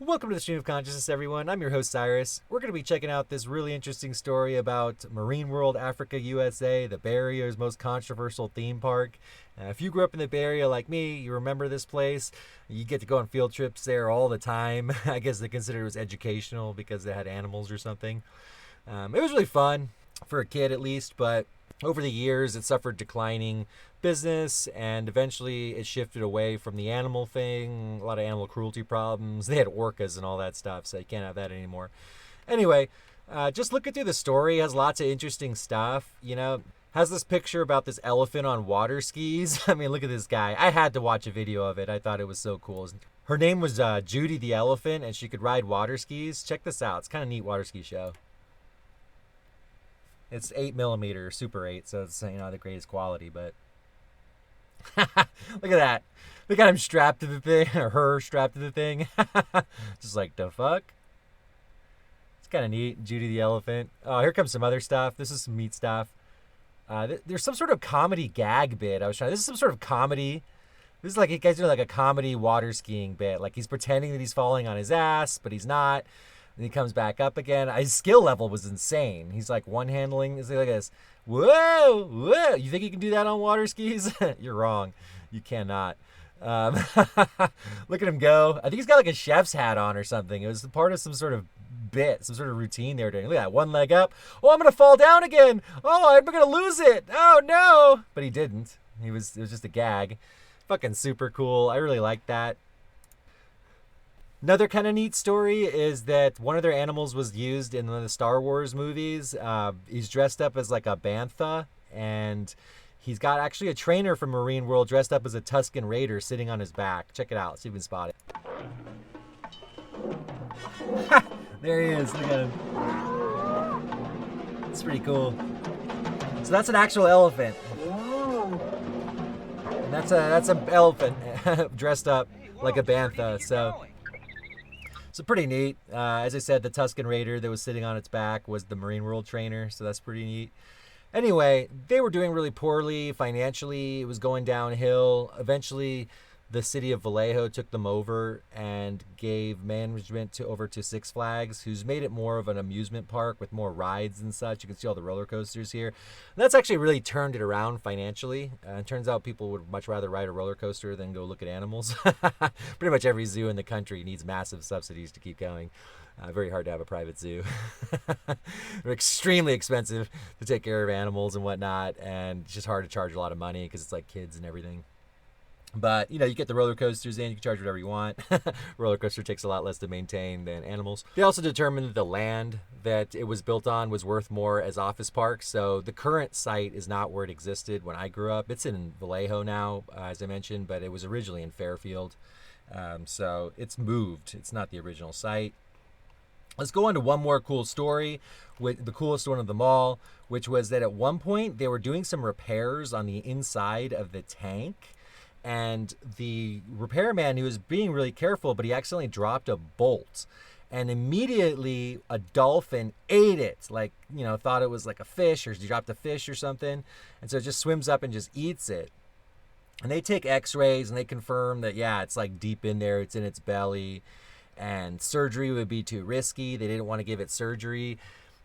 Welcome to the Stream of Consciousness, everyone. I'm your host, Cyrus. We're going to be checking out this really interesting story about Marine World, Africa, USA, the Bay Area's most controversial theme park. If you grew up in the Bay Area like me, you remember this place. You get to go on field trips there all the time. I guess they consider it was educational because they had animals or something. It was really fun, for a kid at least, but over the years it suffered declining business, and eventually it shifted away from the animal thing. A lot of animal cruelty problems. They had orcas and all that stuff, so you can't have that anymore. Anyway, just looking through the story, has lots of interesting stuff. Has this picture about this elephant on water skis. I mean, look at this guy. I had to watch a video of it. I thought it was so cool. Her name was Judy the Elephant, and she could ride water skis. Check this out. It's kind of neat water ski show. It's 8mm Super 8, so it's the greatest quality, but look at that. Look at him strapped to the thing, or her strapped to the thing. Just like, the fuck? It's kind of neat. Judy the Elephant. Oh, here comes some other stuff. This is some neat stuff. There's some sort of comedy gag bit. This is some sort of comedy. This is like, you guys doing like a comedy water skiing bit. Like, he's pretending that he's falling on his ass, but he's not. And he comes back up again. His skill level was insane. He's like one-handling. It's like this. Whoa, whoa. You think you can do that on water skis? You're wrong. You cannot. Look at him go. I think he's got like a chef's hat on or something. It was part of some sort of bit, some sort of routine they were doing. Look at that. One leg up. Oh, I'm going to fall down again. Oh, I'm going to lose it. Oh, no. But he didn't. It was just a gag. Fucking super cool. I really like that. Another kind of neat story is that one of their animals was used in one of the Star Wars movies. He's dressed up as like a bantha, and he's got actually a trainer from Marine World dressed up as a Tuscan Raider sitting on his back. Check it out. See if we can spot it. There he is. Look at him. It's pretty cool. So that's an actual elephant. And that's an elephant dressed up like a bantha. So pretty neat. As I said, the Tuscan Raider that was sitting on its back was the Marine World trainer, so that's pretty neat. Anyway, they were doing really poorly financially. It was going downhill. Eventually, the city of Vallejo took them over and gave management over to Six Flags, who's made it more of an amusement park with more rides and such. You can see all the roller coasters here. And that's actually really turned it around financially. It turns out people would much rather ride a roller coaster than go look at animals. Pretty much every zoo in the country needs massive subsidies to keep going. Very hard to have a private zoo. They're extremely expensive to take care of animals and whatnot, and it's just hard to charge a lot of money because it's like kids and everything. But, you get the roller coasters in. You can charge whatever you want. Roller coaster takes a lot less to maintain than animals. They also determined that the land that it was built on was worth more as office parks. So the current site is not where it existed when I grew up. It's in Vallejo now, as I mentioned, but it was originally in Fairfield. So it's moved. It's not the original site. Let's go on to one more cool story, with the coolest one of them all, which was that at one point they were doing some repairs on the inside of the tank. And the repairman, he was being really careful, but he accidentally dropped a bolt. And immediately a dolphin ate it, thought it was like a fish, or he dropped a fish or something. And so it just swims up and just eats it. And they take x-rays and they confirm that, yeah, it's like deep in there. It's in its belly. And surgery would be too risky. They didn't want to give it surgery.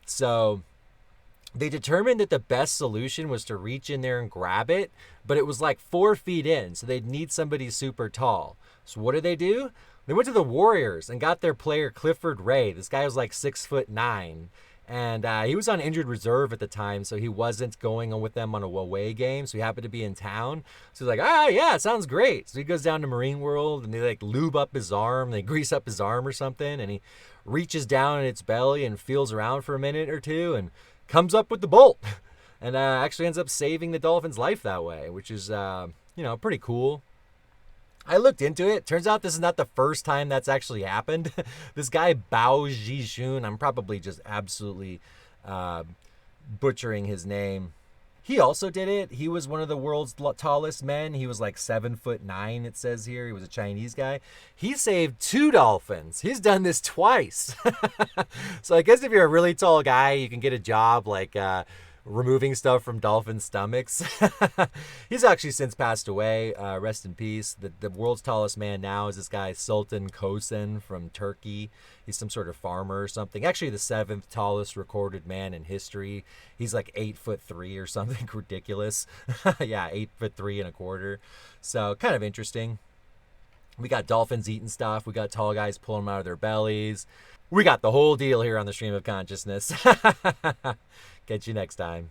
So they determined that the best solution was to reach in there and grab it, but it was like 4 feet in, so they'd need somebody super tall. So what did they do? They went to the Warriors and got their player Clifford Ray. This guy was like 6'9", and he was on injured reserve at the time, so he wasn't going with them on a away game, so he happened to be in town. So he's like, yeah, it sounds great. So he goes down to Marine World, and they like lube up his arm, they grease up his arm or something, and he reaches down in its belly and feels around for a minute or two, and comes up with the bolt, and actually ends up saving the dolphin's life that way, which is, pretty cool. I looked into it. Turns out this is not the first time that's actually happened. This guy, Bao Jishun, I'm probably just absolutely butchering his name. He also did it. He was one of the world's tallest men. He was like 7'9", it says here. He was a Chinese guy. He saved 2 dolphins. He's done this twice. So I guess if you're a really tall guy, you can get a job like removing stuff from dolphins' stomachs. He's actually since passed away. Rest in peace. The world's tallest man now is this guy Sultan Kosen from Turkey. He's some sort of farmer or something. Actually, the 7th tallest recorded man in history. He's like 8'3" or something ridiculous. Yeah, 8'3 1/4. So kind of interesting. We got dolphins eating stuff. We got tall guys pulling them out of their bellies. We got the whole deal here on the Stream of Consciousness. Catch you next time.